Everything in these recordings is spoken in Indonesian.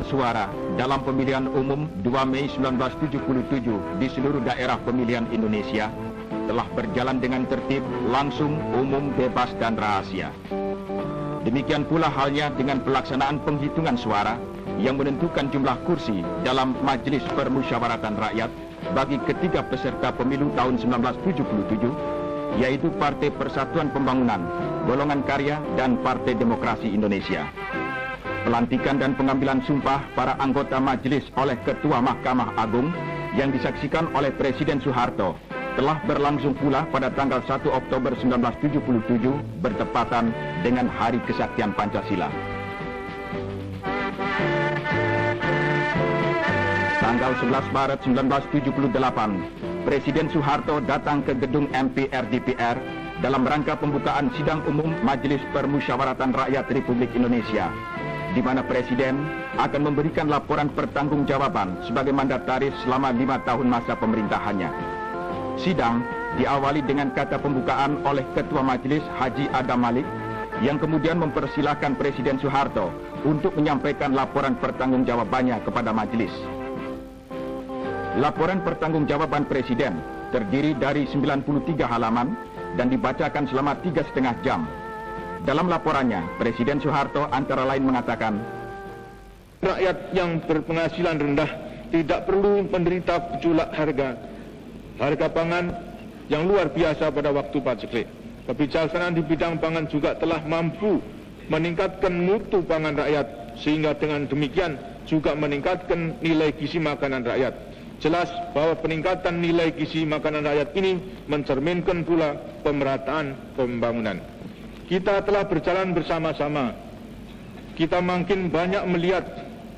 suara dalam pemilihan umum 2 Mei 1977 di seluruh daerah pemilihan Indonesia telah berjalan dengan tertib, langsung, umum, bebas, dan rahasia. Demikian pula halnya dengan pelaksanaan penghitungan suara yang menentukan jumlah kursi dalam Majelis Permusyawaratan Rakyat bagi ketiga peserta pemilu tahun 1977, yaitu Partai Persatuan Pembangunan, Golongan Karya, dan Partai Demokrasi Indonesia. Pelantikan dan pengambilan sumpah para anggota majelis oleh Ketua Mahkamah Agung yang disaksikan oleh Presiden Soeharto telah berlangsung pula pada tanggal 1 Oktober 1977 bertepatan dengan Hari Kesaktian Pancasila. Tanggal 11 Maret 1978, Presiden Soeharto datang ke gedung MPR DPR dalam rangka pembukaan sidang umum Majelis Permusyawaratan Rakyat Republik Indonesia, di mana Presiden akan memberikan laporan pertanggungjawaban sebagai mandataris selama 5 tahun masa pemerintahannya. Sidang diawali dengan kata pembukaan oleh Ketua Majelis Haji Adam Malik yang kemudian mempersilahkan Presiden Soeharto untuk menyampaikan laporan pertanggungjawabannya kepada majelis. Laporan pertanggungjawaban Presiden terdiri dari 93 halaman dan dibacakan selama 3,5 jam. Dalam laporannya, Presiden Soeharto antara lain mengatakan, rakyat yang berpenghasilan rendah tidak perlu menderita gejolak harga pangan yang luar biasa pada waktu paceklik. Kebijaksanaan di bidang pangan juga telah mampu meningkatkan mutu pangan rakyat, sehingga dengan demikian juga meningkatkan nilai gizi makanan rakyat. Jelas bahwa peningkatan nilai gizi makanan rakyat ini mencerminkan pula pemerataan pembangunan. Kita telah berjalan bersama-sama. Kita makin banyak melihat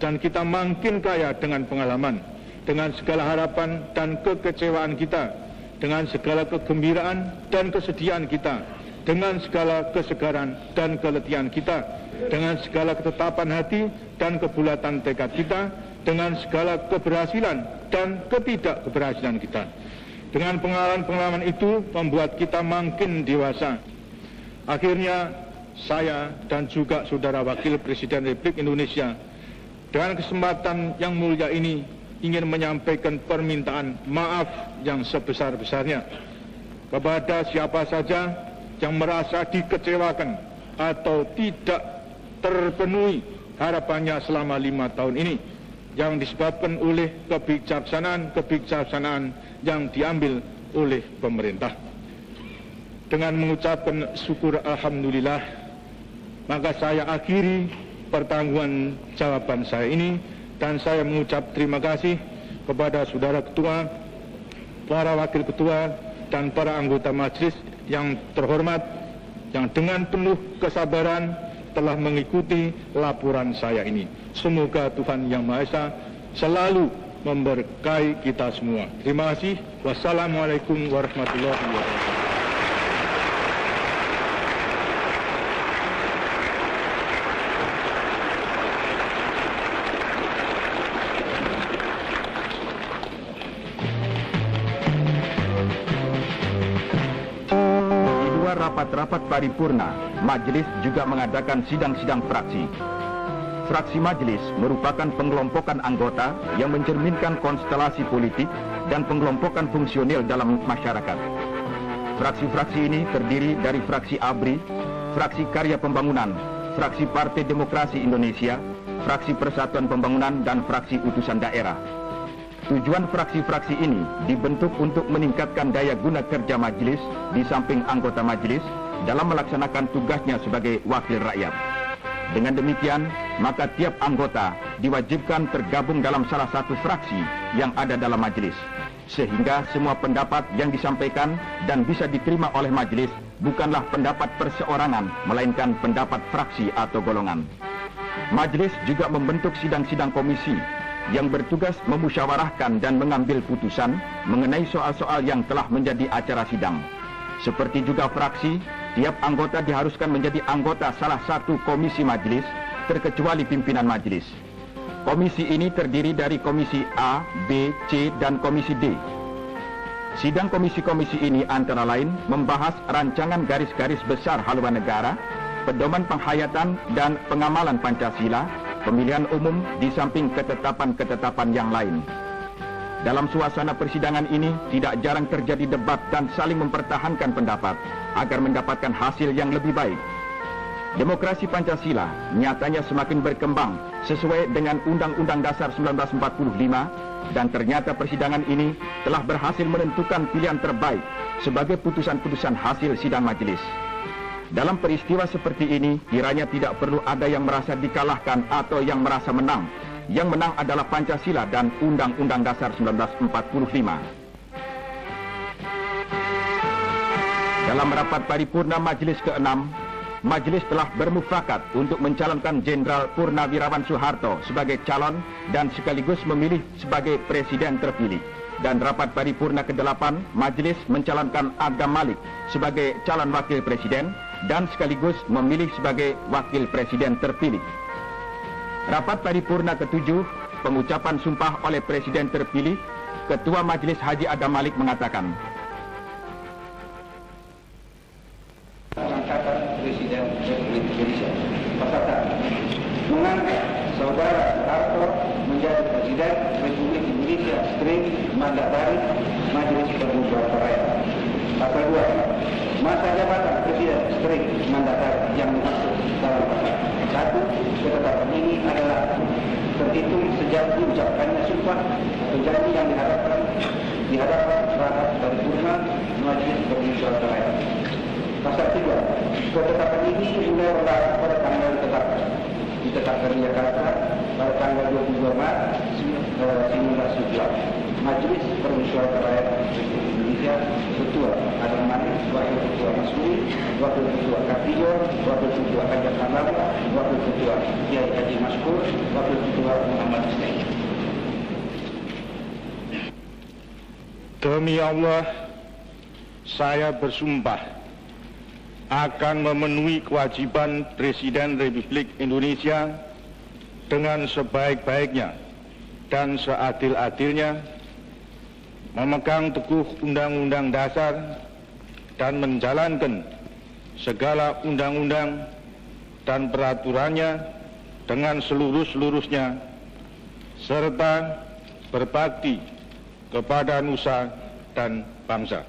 dan kita makin kaya dengan pengalaman, dengan segala harapan dan kekecewaan kita, dengan segala kegembiraan dan kesedihan kita, dengan segala kesegaran dan keletihan kita, dengan segala ketetapan hati dan kebulatan tekad kita, dengan segala keberhasilan dan ketidakkeberhasilan kita. Dengan pengalaman-pengalaman itu membuat kita makin dewasa. Akhirnya saya dan juga Saudara Wakil Presiden Republik Indonesia dengan kesempatan yang mulia ini ingin menyampaikan permintaan maaf yang sebesar-besarnya kepada siapa saja yang merasa dikecewakan atau tidak terpenuhi harapannya selama 5 tahun ini yang disebabkan oleh kebijaksanaan yang diambil oleh pemerintah. Dengan mengucapkan syukur alhamdulillah, maka saya akhiri pertanggungan jawaban saya ini dan saya mengucap terima kasih kepada Saudara Ketua, para Wakil Ketua, dan para anggota majelis yang terhormat yang dengan penuh kesabaran telah mengikuti laporan saya ini. Semoga Tuhan Yang Maha Esa selalu memberkahi kita semua. Terima kasih. Wassalamualaikum warahmatullahi wabarakatuh. Rapat-rapat paripurna, majelis juga mengadakan sidang-sidang fraksi. Fraksi majelis merupakan pengelompokan anggota yang mencerminkan konstelasi politik dan pengelompokan fungsional dalam masyarakat. Fraksi-fraksi ini terdiri dari fraksi ABRI, fraksi Karya Pembangunan, fraksi Partai Demokrasi Indonesia, fraksi Persatuan Pembangunan, dan fraksi Utusan Daerah. Tujuan fraksi-fraksi ini dibentuk untuk meningkatkan daya guna kerja majelis di samping anggota majelis dalam melaksanakan tugasnya sebagai wakil rakyat. Dengan demikian, maka tiap anggota diwajibkan tergabung dalam salah satu fraksi yang ada dalam majelis, sehingga semua pendapat yang disampaikan dan bisa diterima oleh majelis bukanlah pendapat perseorangan, melainkan pendapat fraksi atau golongan. Majelis juga membentuk sidang-sidang komisi yang bertugas memusyawarahkan dan mengambil putusan mengenai soal-soal yang telah menjadi acara sidang. Seperti juga fraksi, tiap anggota diharuskan menjadi anggota salah satu komisi majelis, terkecuali pimpinan majelis. Komisi ini terdiri dari komisi A, B, C, dan komisi D. Sidang komisi-komisi ini antara lain membahas rancangan garis-garis besar haluan negara, pedoman penghayatan dan pengamalan Pancasila, pemilihan umum di samping ketetapan-ketetapan yang lain. Dalam suasana persidangan ini, tidak jarang terjadi debat dan saling mempertahankan pendapat agar mendapatkan hasil yang lebih baik. Demokrasi Pancasila nyatanya semakin berkembang sesuai dengan Undang-Undang Dasar 1945 dan ternyata persidangan ini telah berhasil menentukan pilihan terbaik sebagai putusan-putusan hasil sidang majelis. Dalam peristiwa seperti ini, kiranya tidak perlu ada yang merasa dikalahkan atau yang merasa menang. Yang menang adalah Pancasila dan Undang-Undang Dasar 1945. Dalam rapat paripurna Majelis ke-6, Majelis telah bermufakat untuk mencalonkan Jenderal Purnawirawan Soeharto sebagai calon dan sekaligus memilih sebagai Presiden terpilih. Dan rapat paripurna ke-8, Majelis mencalonkan Agam Malik sebagai calon Wakil Presiden dan sekaligus memilih sebagai Wakil Presiden terpilih. Rapat paripurna ke-7, pengucapan sumpah oleh Presiden terpilih, Ketua Majelis Haji Agam Malik mengatakan, Pengangkatan Presiden Republik Indonesia. Peserta mengangkat Saudara Soeharto menjadi Presiden Republik Indonesia string mandatari Majelis Permusyawaratan Rakyat. Pasal 2. Masa jabatan Presiden string mandatari yang dimaksud dalam pasal 1 ketetapan ini adalah terhitung sejak diucapkannya sumpah atau janji yang di hadapan rapat paripurna Majelis Permusyawaratan Rakyat. Pasal 3. Ketetapan ini mulai berlaku pada tanggal ditetapkan di Jakarta pada tanggal 22 Maret 1917. Majelis Permusyawaratan Rakyat Republik Indonesia, Ketua Agam Malik, Wakil Ketua Masuri, Wakil Ketua Kartijo, Wakil Ketua Hajar Kalamba, Wakil Ketua Kiai Haji Maskur, Wakil Ketua Muhammad Hussein. Demi Allah, saya bersumpah akan memenuhi kewajiban Presiden Republik Indonesia dengan sebaik-baiknya dan seadil-adilnya, memegang teguh Undang-Undang Dasar dan menjalankan segala undang-undang dan peraturannya dengan seluruh-seluruhnya, serta berbakti kepada nusa dan bangsa.